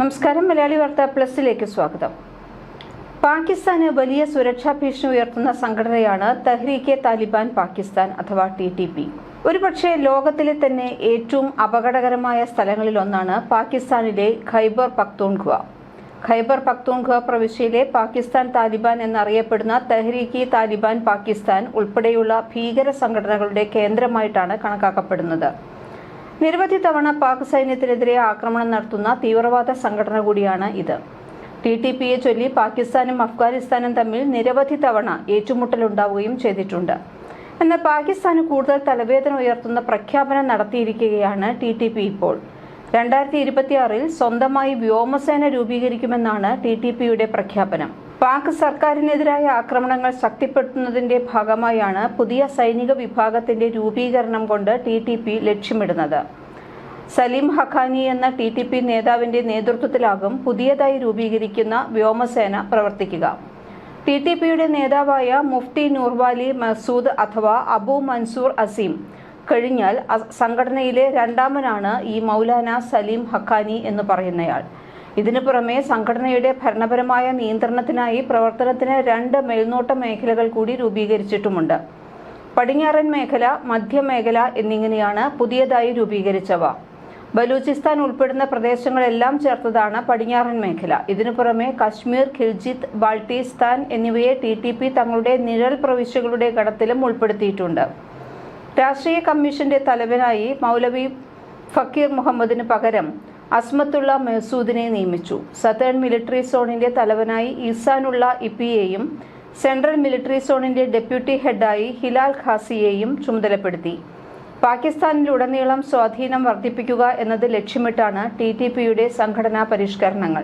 നമസ്കാരം. മലയാളി വാർത്ത പ്ലസിലേക്ക് സ്വാഗതം. പാകിസ്ഥാന് വലിയ സുരക്ഷാ ഭീഷണി ഉയർത്തുന്ന സംഘടനയാണ് തെഹ്രീക്കെ താലിബാൻ പാകിസ്ഥാൻ അഥവാ TTP. ഒരുപക്ഷെ ലോകത്തിലെ തന്നെ ഏറ്റവും അപകടകരമായ സ്ഥലങ്ങളിലൊന്നാണ് പാകിസ്ഥാനിലെ ഖൈബർ പഖ്തൂൺഖ്വ. ഖൈബർ പഖ്തൂൺഖ്വ പ്രവിശ്യയിലെ പാകിസ്ഥാൻ താലിബാൻ എന്നറിയപ്പെടുന്ന തെഹ്രീക്കെ താലിബാൻ പാകിസ്ഥാൻ ഉൾപ്പെടെയുള്ള ഭീകര സംഘടനകളുടെ കേന്ദ്രമായിട്ടാണ് കണക്കാക്കപ്പെടുന്നത്. നിരവധി തവണ പാക് സൈന്യത്തിനെതിരെ ആക്രമണം നടത്തുന്ന തീവ്രവാദ സംഘടന കൂടിയാണ് ഇത്. TTPയെ ചൊല്ലി പാകിസ്ഥാനും അഫ്ഗാനിസ്ഥാനും തമ്മിൽ നിരവധി തവണ ഏറ്റുമുട്ടലുണ്ടാവുകയും ചെയ്തിട്ടുണ്ട്. എന്നാൽ പാകിസ്ഥാന് കൂടുതൽ തലവേദന ഉയർത്തുന്ന പ്രഖ്യാപനം നടത്തിയിരിക്കുകയാണ് TTP ഇപ്പോൾ. 2026 സ്വന്തമായി വ്യോമസേന രൂപീകരിക്കുമെന്നാണ് TTPയുടെ പ്രഖ്യാപനം. പാക് സർക്കാരിനെതിരായ ആക്രമണങ്ങൾ ശക്തിപ്പെടുത്തുന്നതിന്റെ ഭാഗമായാണ് പുതിയ സൈനിക വിഭാഗത്തിന്റെ രൂപീകരണം കൊണ്ട് TTP ലക്ഷ്യമിടുന്നത്. സലീം ഹഖാനി എന്ന TTP നേതാവിന്റെ നേതൃത്വത്തിലാകും പുതിയതായി രൂപീകരിക്കുന്ന വ്യോമസേന പ്രവർത്തിക്കുക. TTPയുടെ നേതാവായ മുഫ്തി നൂർവാലി മസൂദ് അഥവാ അബു മൻസൂർ അസീം കഴിഞ്ഞാൽ സംഘടനയിലെ രണ്ടാമനാണ് ഈ മൗലാന സലീം ഹഖാനി എന്ന് പറയുന്നയാൾ. ഇതിനു പുറമെ സംഘടനയുടെ ഭരണപരമായ നിയന്ത്രണത്തിനായി പ്രവർത്തനത്തിന് 2 മേൽനോട്ട മേഖലകൾ കൂടി രൂപീകരിച്ചിട്ടുമുണ്ട്. പടിഞ്ഞാറൻ മേഖല, മധ്യമേഖല എന്നിങ്ങനെയാണ് പുതിയതായി രൂപീകരിച്ചവ. ബലൂചിസ്ഥാൻ ഉൾപ്പെടുന്ന പ്രദേശങ്ങളെല്ലാം ചേർത്തതാണ് പടിഞ്ഞാറൻ മേഖല. ഇതിനു പുറമെ കശ്മീർ, ഖിൽജിത്ത്, ബാൾട്ടിസ്ഥാൻ എന്നിവയെ TTP തങ്ങളുടെ നിഴൽ പ്രവിശ്യകളുടെ ഗണത്തിലും ഉൾപ്പെടുത്തിയിട്ടുണ്ട്. രാഷ്ട്രീയ കമ്മീഷന്റെ തലവനായി മൗലവി ഫക്കീർ മുഹമ്മദിന് പകരം അസ്മത്തുള്ള മെഹസൂദിനെ നിയമിച്ചു. സതേൺ മിലിറ്ററി സോണിന്റെ തലവനായി ഈസാനുള്ള ഇപ്പിയെയും സെൻട്രൽ മിലിറ്ററി സോണിന്റെ ഡെപ്യൂട്ടി ഹെഡായി ഹിലാൽ ഖാസിയെയും ചുമതലപ്പെടുത്തി. പാകിസ്ഥാനിലുടനീളം സ്വാധീനം വർദ്ധിപ്പിക്കുക എന്നത് ലക്ഷ്യമിട്ടാണ് TTPയുടെ സംഘടനാ പരിഷ്കരണങ്ങൾ.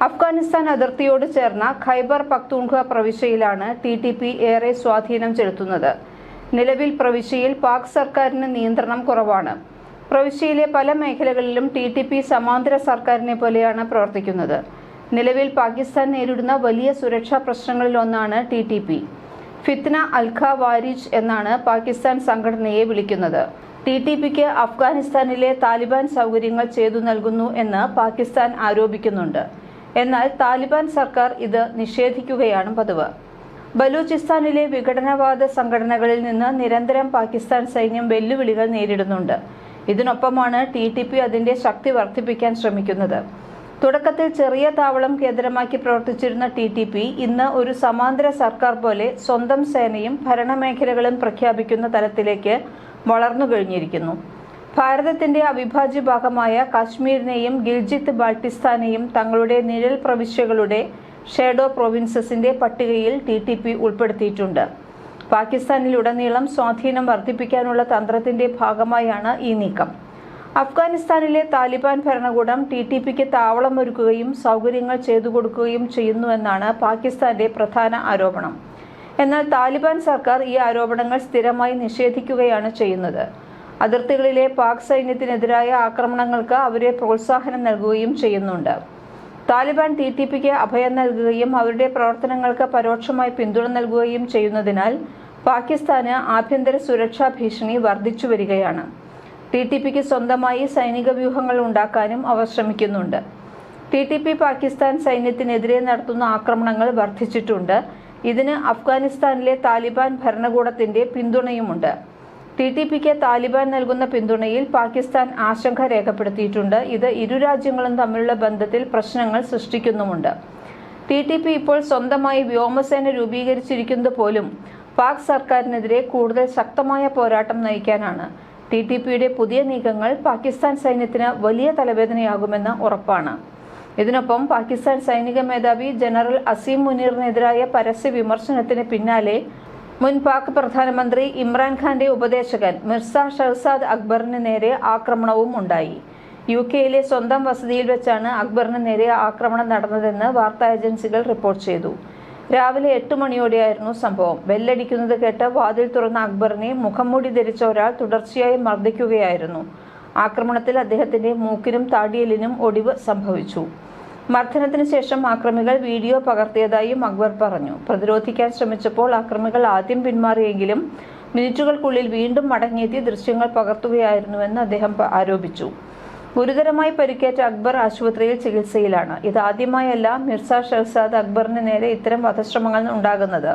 അഫ്ഗാനിസ്ഥാൻ അതിർത്തിയോട് ചേർന്ന ഖൈബർ പഖ്തൂൺഖ്വ പ്രവിശ്യയിലാണ് TTP ഏറെ സ്വാധീനം ചെലുത്തുന്നത്. നിലവിൽ പ്രവിശ്യയിൽ പാക് സർക്കാരിന് നിയന്ത്രണം കുറവാണ്. പ്രവിശ്യയിലെ പല മേഖലകളിലും TTP സമാന്തര സർക്കാരിനെ പോലെയാണ് പ്രവർത്തിക്കുന്നത്. നിലവിൽ പാകിസ്ഥാൻ നേരിടുന്ന വലിയ സുരക്ഷാ പ്രശ്നങ്ങളിലൊന്നാണ് TTP. ഫിത്ന അൽഖ വാരിജ് എന്നാണ് പാകിസ്ഥാൻ സംഘടനയെ വിളിക്കുന്നത്. TTPക്ക് അഫ്ഗാനിസ്ഥാനിലെ താലിബാൻ സൗകര്യങ്ങൾ ചെയ്തു നൽകുന്നു എന്ന് പാകിസ്ഥാൻ ആരോപിക്കുന്നുണ്ട്. എന്നാൽ താലിബാൻ സർക്കാർ ഇത് നിഷേധിക്കുകയാണ് പതിവ്. ബലൂചിസ്ഥാനിലെ വിഘടനവാദ സംഘടനകളിൽ നിന്ന് നിരന്തരം പാകിസ്ഥാൻ സൈന്യം വെല്ലുവിളികൾ നേരിടുന്നുണ്ട്. ഇതിനൊപ്പമാണ് TTP അതിന്റെ ശക്തി വർദ്ധിപ്പിക്കാൻ ശ്രമിക്കുന്നത്. തുടക്കത്തിൽ ചെറിയ താവളം കേന്ദ്രമാക്കി പ്രവർത്തിച്ചിരുന്ന TTP ഇന്ന് ഒരു സമാന്തര സർക്കാർ പോലെ സ്വന്തം സേനയും ഭരണമേഖലകളും പ്രഖ്യാപിക്കുന്ന തലത്തിലേക്ക് വളർന്നു കഴിഞ്ഞിരിക്കുന്നു. ഭാരതത്തിന്റെ അവിഭാജ്യ ഭാഗമായ കാശ്മീരിനെയും ഗിൽജിത്ത് ബാൾട്ടിസ്ഥാനെയും തങ്ങളുടെ നിഴൽ പ്രവിശ്യകളുടെ ഷേഡോ പ്രൊവിൻസസിന്റെ പട്ടികയിൽ TTP ഉൾപ്പെടുത്തിയിട്ടുണ്ട്. പാകിസ്ഥാനിലുടനീളം സ്വാധീനം വർദ്ധിപ്പിക്കാനുള്ള തന്ത്രത്തിന്റെ ഭാഗമായാണ് ഈ നീക്കം. അഫ്ഗാനിസ്ഥാനിലെ താലിബാൻ ഭരണകൂടം TTPക്ക് താവളമൊരുക്കുകയും സൗകര്യങ്ങൾ ചെയ്തു കൊടുക്കുകയും ചെയ്യുന്നുവെന്നാണ് പാകിസ്ഥാന്റെ പ്രധാന ആരോപണം. എന്നാൽ താലിബാൻ സർക്കാർ ഈ ആരോപണങ്ങൾ സ്ഥിരമായി നിഷേധിക്കുകയാണ് ചെയ്യുന്നത്. അതിർത്തികളിലെ പാക് സൈന്യത്തിനെതിരായ ആക്രമണങ്ങൾക്ക് അവരെ പ്രോത്സാഹനം നൽകുകയും ചെയ്യുന്നുണ്ട്. താലിബാൻ TTPക്ക് അഭയം നൽകുകയും അവരുടെ പ്രവർത്തനങ്ങൾക്ക് പരോക്ഷമായി പിന്തുണ നൽകുകയും ചെയ്യുന്നതിനാൽ പാകിസ്ഥാന് ആഭ്യന്തര സുരക്ഷാ ഭീഷണി വർദ്ധിച്ചു വരികയാണ്. TTPക്ക് സ്വന്തമായി സൈനിക വ്യൂഹങ്ങൾ ഉണ്ടാക്കാനും അവർ ശ്രമിക്കുന്നുണ്ട്. TTP പാകിസ്ഥാൻ സൈന്യത്തിനെതിരെ നടത്തുന്ന ആക്രമണങ്ങൾ വർദ്ധിച്ചിട്ടുണ്ട്. ഇതിന് അഫ്ഗാനിസ്ഥാനിലെ താലിബാൻ ഭരണകൂടത്തിന്റെ പിന്തുണയുമുണ്ട്. TTPക്ക് താലിബാൻ നൽകുന്ന പിന്തുണയിൽ പാകിസ്ഥാൻ ആശങ്ക രേഖപ്പെടുത്തിയിട്ടുണ്ട്. ഇത് ഇരു രാജ്യങ്ങളും തമ്മിലുള്ള ബന്ധത്തിൽ പ്രശ്നങ്ങൾ സൃഷ്ടിക്കുന്നുമുണ്ട്. TTP ഇപ്പോൾ സ്വന്തമായി വ്യോമസേന രൂപീകരിച്ചിരിക്കുന്നത് പോലും പാക് സർക്കാരിനെതിരെ കൂടുതൽ ശക്തമായ പോരാട്ടം നയിക്കാനാണ്. TTPയുടെ പുതിയ നീക്കങ്ങൾ പാകിസ്ഥാൻ സൈന്യത്തിന് വലിയ തലവേദനയാകുമെന്ന് ഉറപ്പാണ്. ഇതിനൊപ്പം പാകിസ്ഥാൻ സൈനിക മേധാവി ജനറൽ അസീം മുനീറിനെതിരായ പരസ്യ വിമർശനത്തിന് പിന്നാലെ മുൻ പാക് പ്രധാനമന്ത്രി ഇമ്രാൻഖാന്റെ ഉപദേശകൻ മിർസ ഷഹസാദ് അക്ബറിന് നേരെ ആക്രമണവും ഉണ്ടായി. UK സ്വന്തം വസതിയിൽ വെച്ചാണ് അക്ബറിന് നേരെ ആക്രമണം നടന്നതെന്ന് വാർത്താ ഏജൻസികൾ റിപ്പോർട്ട് ചെയ്തു. രാവിലെ 8 മണിയോടെയായിരുന്നു സംഭവം. ബെല്ലടിക്കുന്നത് കേട്ട് വാതിൽ തുറന്ന അക്ബറിനെ മുഖംമൂടി ധരിച്ച ഒരാൾ തുടർച്ചയായി മർദ്ദിക്കുകയായിരുന്നു. ആക്രമണത്തിൽ അദ്ദേഹത്തിന്റെ മൂക്കിനും താടിയലിനും ഒടിവ് സംഭവിച്ചു. മർദ്ദനത്തിന് ശേഷം ആക്രമികൾ വീഡിയോ പകർത്തിയതായും അക്ബർ പറഞ്ഞു. പ്രതിരോധിക്കാൻ ശ്രമിച്ചപ്പോൾ ആക്രമികൾ ആദ്യം പിന്മാറിയെങ്കിലും മിനിറ്റുകൾക്കുള്ളിൽ വീണ്ടും മടങ്ങിയെത്തി ദൃശ്യങ്ങൾ പകർത്തുകയായിരുന്നുവെന്ന് അദ്ദേഹം ആരോപിച്ചു. ഗുരുതരമായി പരിക്കേറ്റ അക്ബർ ആശുപത്രിയിൽ ചികിത്സയിലാണ്. ഇതാദ്യമായല്ല മിർസ ഷഹസാദ് അക്ബറിന് നേരെ ഇത്തരം വധശ്രമങ്ങൾ ഉണ്ടാകുന്നത്.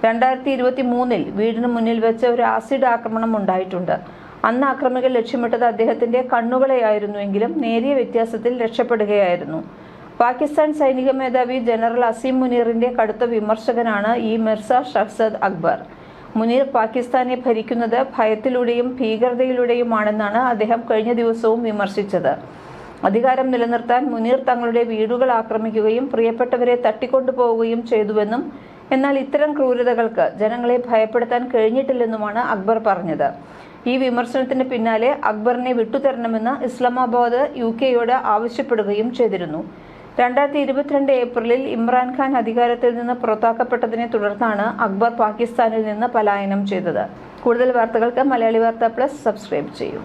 2023 വീടിന് മുന്നിൽ വെച്ച് ഒരു ആസിഡ് ആക്രമണം ഉണ്ടായിട്ടുണ്ട്. അന്ന് ആക്രമികൾ ലക്ഷ്യമിട്ടത് അദ്ദേഹത്തിന്റെ കണ്ണുകളെയായിരുന്നുവെങ്കിലും നേരിയ വ്യത്യാസത്തിൽ രക്ഷപ്പെടുകയായിരുന്നു. പാകിസ്ഥാൻ സൈനിക മേധാവി ജനറൽ അസീം മുനീറിന്റെ കടുത്ത വിമർശകനാണ് ഈ മിർസ ഷഹസാദ് അക്ബർ. മുനീർ പാകിസ്ഥാനെ ഭരിക്കുന്നത് ഭയത്തിലൂടെയും ഭീകരതയിലൂടെയുമാണെന്നാണ് അദ്ദേഹം കഴിഞ്ഞ ദിവസവും വിമർശിച്ചത്. അധികാരം നിലനിർത്താൻ മുനീർ തങ്ങളുടെ വീടുകൾ ആക്രമിക്കുകയും പ്രിയപ്പെട്ടവരെ തട്ടിക്കൊണ്ടുപോവുകയും ചെയ്തുവെന്നും എന്നാൽ ഇത്തരം ക്രൂരതകൾക്ക് ജനങ്ങളെ ഭയപ്പെടുത്താൻ കഴിഞ്ഞിട്ടില്ലെന്നുമാണ് അക്ബർ പറഞ്ഞത്. ഈ വിമർശനത്തിന് പിന്നാലെ അക്ബറിനെ വിട്ടുതരണമെന്ന് ഇസ്ലാമാബാദ് UK ആവശ്യപ്പെടുകയും ചെയ്തിരുന്നു. 2022 ഏപ്രിലിൽ ഇമ്രാൻഖാൻ അധികാരത്തിൽ നിന്ന് പുറത്താക്കപ്പെട്ടതിനെ തുടർന്നാണ് അക്ബർ പാകിസ്ഥാനിൽ നിന്ന് പലായനം ചെയ്തത്. കൂടുതൽ വാർത്തകൾക്ക് മലയാളി വാർത്ത പ്ലസ് സബ്സ്ക്രൈബ് ചെയ്യൂ.